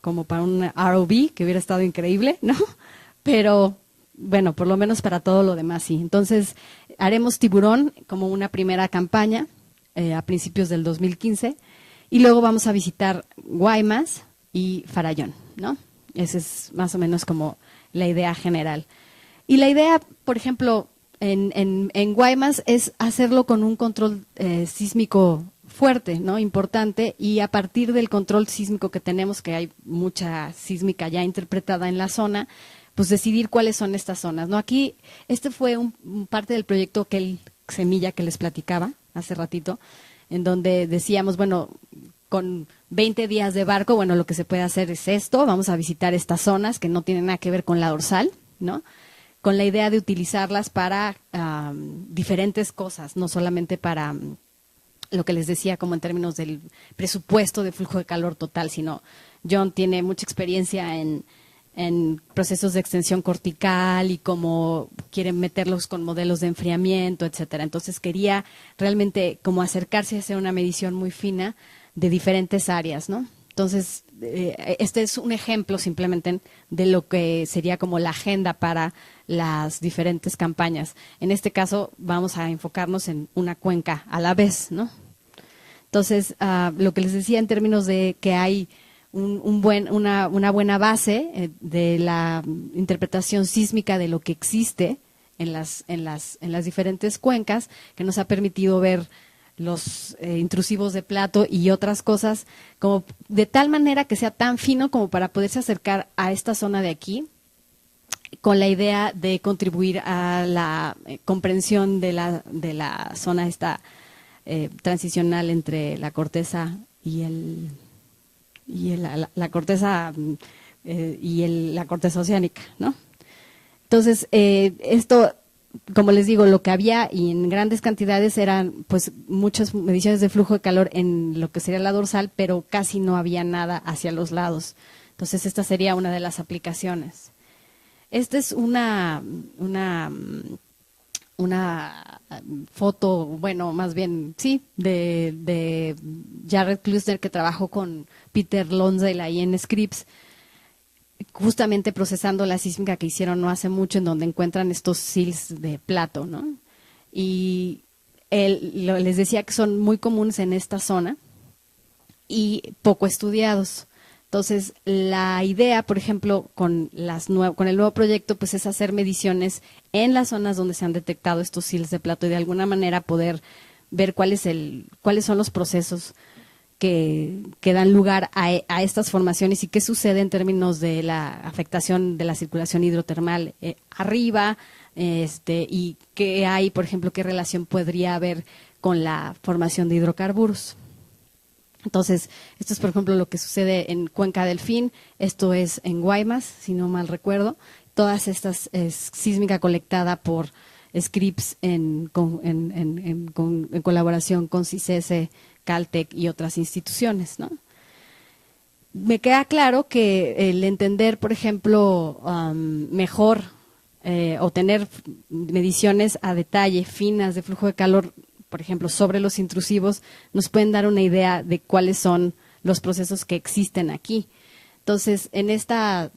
como para un ROV, que hubiera estado increíble, ¿no? Pero, bueno, por lo menos para todo lo demás, sí. Entonces, haremos Tiburón como una primera campaña a principios del 2015. Y luego vamos a visitar Guaymas y Farallón, ¿no? Esa es más o menos como la idea general. Y la idea, por ejemplo, en Guaymas es hacerlo con un control sísmico fuerte, ¿no? Importante, y a partir del control sísmico que tenemos, que hay mucha sísmica ya interpretada en la zona, pues decidir cuáles son estas zonas, ¿no? Aquí, este fue parte del proyecto Semilla que les platicaba hace ratito, en donde decíamos, bueno, con 20 días de barco, bueno, lo que se puede hacer es esto, vamos a visitar estas zonas que no tienen nada que ver con la dorsal, ¿no? Con la idea de utilizarlas para diferentes cosas, no solamente para lo que les decía como en términos del presupuesto de flujo de calor total, sino John tiene mucha experiencia en procesos de extensión cortical y cómo quieren meterlos con modelos de enfriamiento, etcétera. Entonces quería realmente como acercarse a hacer una medición muy fina de diferentes áreas, ¿no? Entonces, este es un ejemplo simplemente de lo que sería como la agenda para las diferentes campañas. En este caso, vamos a enfocarnos en una cuenca a la vez, ¿no? Entonces, lo que les decía en términos de que hay una buena base de la interpretación sísmica de lo que existe en las diferentes cuencas, que nos ha permitido ver los intrusivos de plato y otras cosas, como de tal manera que sea tan fino como para poderse acercar a esta zona de aquí, con la idea de contribuir a la comprensión de la zona esta transicional entre la corteza la corteza la corteza oceánica, ¿no? Entonces, esto, como les digo, lo que había y en grandes cantidades eran pues muchas mediciones de flujo de calor en lo que sería la dorsal, pero casi no había nada hacia los lados. Entonces, esta sería una de las aplicaciones. Esta es una foto, bueno, más bien, sí, de Jared Klusner, que trabajó con Peter Lonsdale ahí en Scripps, justamente procesando la sísmica que hicieron no hace mucho, en donde encuentran estos sills de plato, ¿no? Y les decía que son muy comunes en esta zona y poco estudiados. Entonces, la idea, por ejemplo, con el nuevo proyecto, pues es hacer mediciones en las zonas donde se han detectado estos sills de plato y de alguna manera poder ver cuáles son los procesos que dan lugar a estas formaciones y qué sucede en términos de la afectación de la circulación hidrotermal arriba, y qué hay, por ejemplo, qué relación podría haber con la formación de hidrocarburos. Entonces, esto es, por ejemplo, lo que sucede en Cuenca Delfín, esto es en Guaymas, si no mal recuerdo. Todas estas es sísmica colectada por Scripps en colaboración con CICESE, Caltech y otras instituciones, ¿no? Me queda claro que el entender, por ejemplo, mejor o tener mediciones a detalle, finas de flujo de calor, por ejemplo, sobre los intrusivos, nos pueden dar una idea de cuáles son los procesos que existen aquí. Entonces, en esta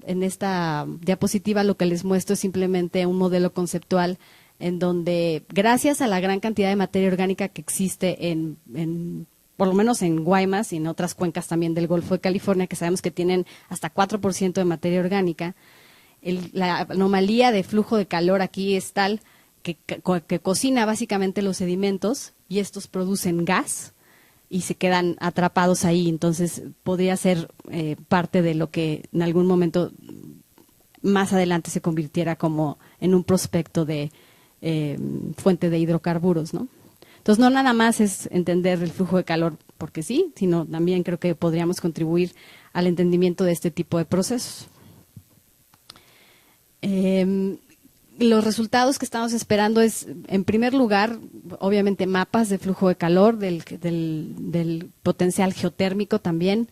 diapositiva lo que les muestro es simplemente un modelo conceptual en donde, gracias a la gran cantidad de materia orgánica que existe por lo menos en Guaymas y en otras cuencas también del Golfo de California, que sabemos que tienen hasta 4% de materia orgánica, la anomalía de flujo de calor aquí es tal que cocina básicamente los sedimentos y estos producen gas y se quedan atrapados ahí. Entonces, podría ser parte de lo que en algún momento más adelante se convirtiera como en un prospecto de fuente de hidrocarburos, ¿no? Entonces, no nada más es entender el flujo de calor porque sí, sino también creo que podríamos contribuir al entendimiento de este tipo de procesos. Los resultados que estamos esperando es, en primer lugar, obviamente mapas de flujo de calor, del potencial geotérmico también.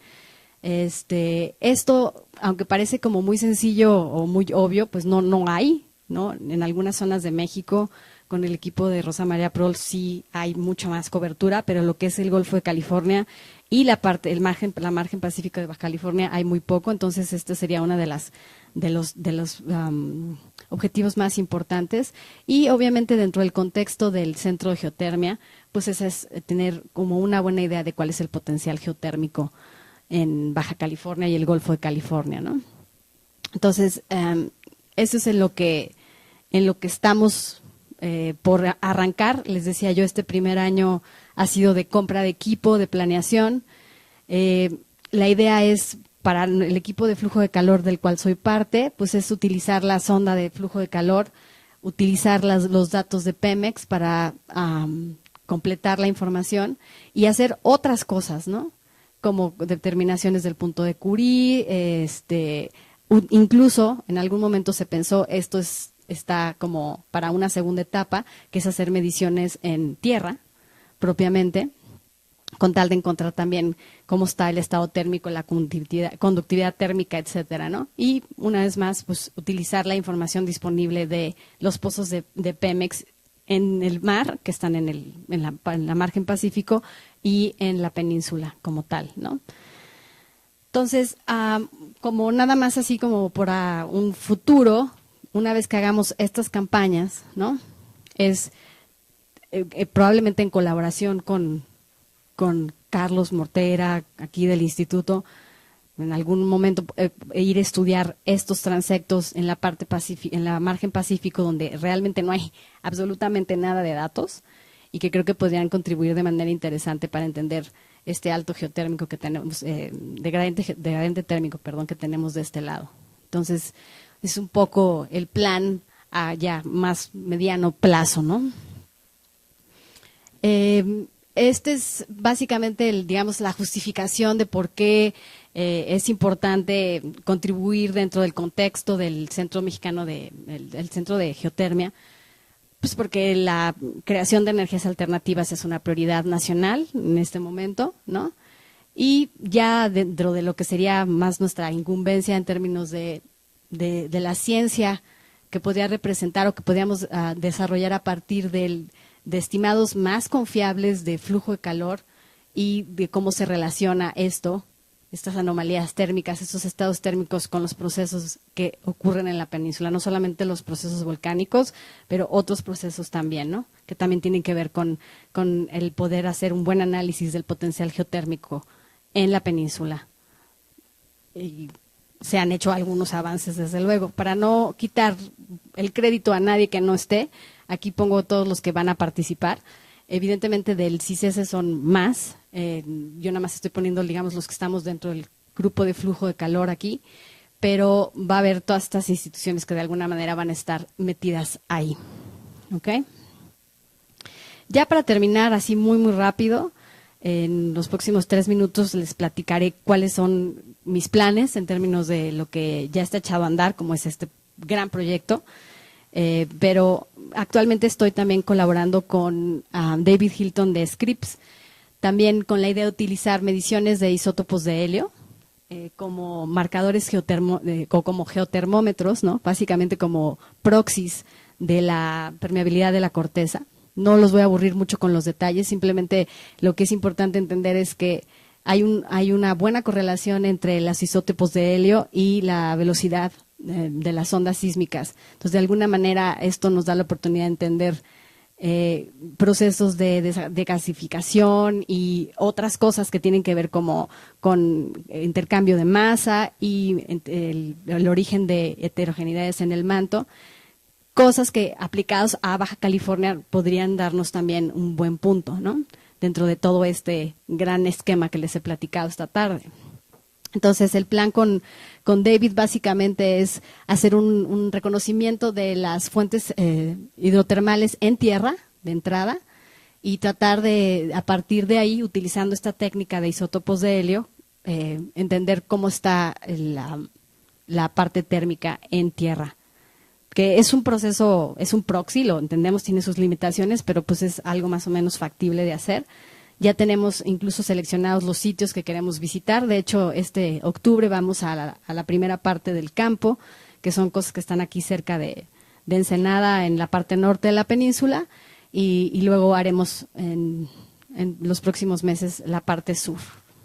Esto, aunque parece como muy sencillo o muy obvio, pues no hay, ¿no? En algunas zonas de México, con el equipo de Rosa María Prol sí hay mucha más cobertura, pero lo que es el Golfo de California y la margen pacífico de Baja California hay muy poco. Entonces, este sería una de los objetivos más importantes. Y obviamente dentro del contexto del centro de geotermia, pues ese es tener como una buena idea de cuál es el potencial geotérmico en Baja California y el Golfo de California, ¿no? Entonces, eso es en lo que estamos por arrancar. Les decía yo, este primer año ha sido de compra de equipo, de planeación. La idea es, para el equipo de flujo de calor del cual soy parte, pues es utilizar la sonda de flujo de calor, utilizar los datos de Pemex para completar la información y hacer otras cosas, ¿no? Como determinaciones del punto de Curie, incluso en algún momento se pensó, está como para una segunda etapa, que es hacer mediciones en tierra, propiamente, con tal de encontrar también cómo está el estado térmico, la conductividad térmica, etcétera, ¿no? Y una vez más, pues utilizar la información disponible de los pozos de Pemex en el mar, que están en la margen Pacífico y en la península como tal, ¿no? Entonces, como nada más así como para un futuro, una vez que hagamos estas campañas, ¿no? Es probablemente en colaboración con Carlos Mortera, aquí del instituto, en algún momento ir a estudiar estos transectos en la parte en la margen Pacífico, donde realmente no hay absolutamente nada de datos y que creo que podrían contribuir de manera interesante para entender este alto geotérmico que tenemos, de gradiente térmico, perdón, que tenemos de este lado. Entonces, es un poco el plan a ya más mediano plazo, ¿no? Este es básicamente, digamos, la justificación de por qué es importante contribuir dentro del contexto del Centro Mexicano el Centro de Geotermia, pues porque la creación de energías alternativas es una prioridad nacional en este momento, ¿no? Y ya dentro de lo que sería más nuestra incumbencia en términos de la ciencia que podría representar o que podríamos desarrollar a partir de estimados más confiables de flujo de calor y de cómo se relaciona estas anomalías térmicas, estos estados térmicos con los procesos que ocurren en la península, no solamente los procesos volcánicos, pero otros procesos también, ¿no? Que también tienen que ver con el poder hacer un buen análisis del potencial geotérmico en la península. Y se han hecho algunos avances, desde luego. Para no quitar el crédito a nadie que no esté, aquí pongo todos los que van a participar. Evidentemente del CICESE son más. Yo nada más estoy poniendo, digamos, los que estamos dentro del grupo de flujo de calor aquí, pero va a haber todas estas instituciones que de alguna manera van a estar metidas ahí. ¿Ok? Ya para terminar, así muy, muy rápido, en los próximos 3 minutos les platicaré cuáles son mis planes en términos de lo que ya está echado a andar, como es este gran proyecto. Pero actualmente estoy también colaborando con David Hilton de Scripps, también con la idea de utilizar mediciones de isótopos de helio como marcadores como geotermómetros, ¿no? Básicamente como proxies de la permeabilidad de la corteza. No los voy a aburrir mucho con los detalles, simplemente lo que es importante entender es que hay una buena correlación entre los isótopos de helio y la velocidad de las ondas sísmicas. Entonces, de alguna manera, esto nos da la oportunidad de entender procesos de gasificación y otras cosas que tienen que ver como con intercambio de masa y el origen de heterogeneidades en el manto. Cosas que aplicados a Baja California podrían darnos también un buen punto, ¿no? Dentro de todo este gran esquema que les he platicado esta tarde. Entonces, el plan con David básicamente es hacer un reconocimiento de las fuentes hidrotermales en tierra, de entrada, y tratar de, a partir de ahí, utilizando esta técnica de isótopos de helio, entender cómo está la parte térmica en tierra. Que es un proceso, es un proxy, lo entendemos, tiene sus limitaciones, pero pues es algo más o menos factible de hacer. Ya tenemos incluso seleccionados los sitios que queremos visitar. De hecho, este octubre vamos a la primera parte del campo, que son cosas que están aquí cerca de Ensenada, en la parte norte de la península, y luego haremos en los próximos meses la parte sur,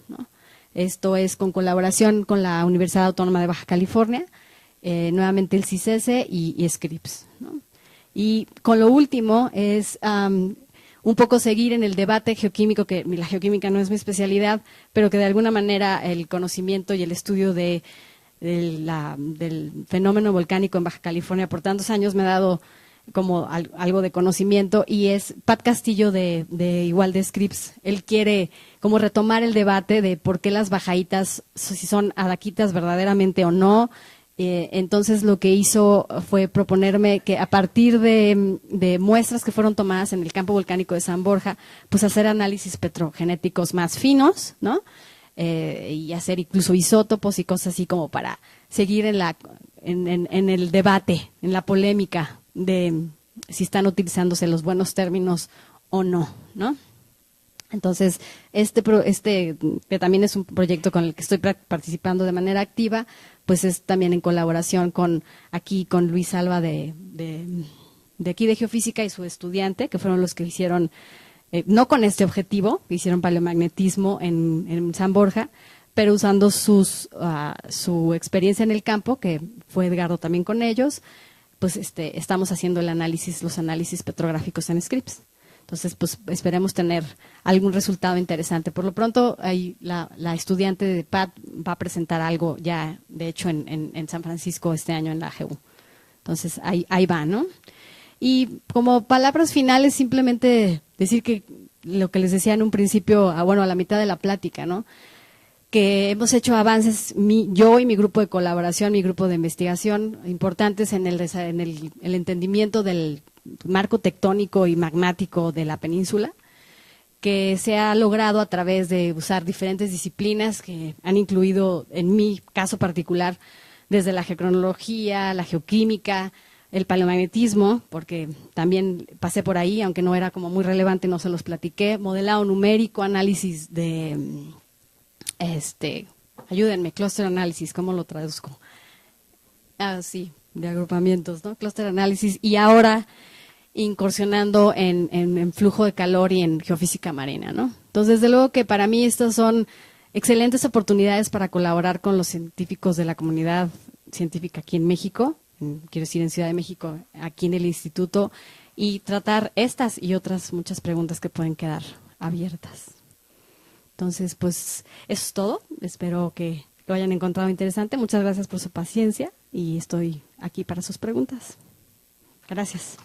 ¿no? Esto es con colaboración con la Universidad Autónoma de Baja California, nuevamente el CICESE y Scripps, ¿no? Y con lo último es un poco seguir en el debate geoquímico, que la geoquímica no es mi especialidad, pero que de alguna manera el conocimiento y el estudio del fenómeno volcánico en Baja California por tantos años me ha dado como algo de conocimiento, y es Pat Castillo igual de Scripps. Él quiere como retomar el debate de por qué las bajaítas, si son adaquitas verdaderamente o no. Entonces lo que hizo fue proponerme que a partir de muestras que fueron tomadas en el campo volcánico de San Borja, pues hacer análisis petrogenéticos más finos, ¿no? Y hacer incluso isótopos y cosas así como para seguir en el debate, en la polémica de si están utilizándose los buenos términos o no, ¿no? Entonces, que también es un proyecto con el que estoy participando de manera activa, pues es también en colaboración con Luis Alba de aquí de Geofísica y su estudiante, que fueron los que hicieron, no con este objetivo, que hicieron paleomagnetismo en San Borja, pero usando su experiencia en el campo, que fue Edgardo también con ellos, pues estamos haciendo los análisis petrográficos en Scripps. Entonces, pues esperemos tener algún resultado interesante. Por lo pronto, ahí la estudiante de Pat va a presentar algo ya, de hecho, en San Francisco este año en la AGU. Entonces, ahí va, ¿no? Y como palabras finales, simplemente decir que lo que les decía en un principio, a la mitad de la plática, ¿no? Que hemos hecho avances, yo y mi grupo de colaboración, mi grupo de investigación, importantes en el entendimiento del marco tectónico y magmático de la península, que se ha logrado a través de usar diferentes disciplinas que han incluido, en mi caso particular, desde la geocronología, la geoquímica, el paleomagnetismo, porque también pasé por ahí, aunque no era como muy relevante, no se los platiqué, modelado numérico, análisis de, ayúdenme, cluster análisis, ¿cómo lo traduzco? Sí, de agrupamientos, ¿no? Cluster análisis, y ahora incursionando en flujo de calor y en geofísica marina, ¿no? Entonces, desde luego que para mí estas son excelentes oportunidades para colaborar con los científicos de la comunidad científica aquí en México, quiero decir en Ciudad de México, aquí en el instituto, y tratar estas y otras muchas preguntas que pueden quedar abiertas. Entonces, pues, eso es todo. Espero que lo hayan encontrado interesante. Muchas gracias por su paciencia y estoy aquí para sus preguntas. Gracias.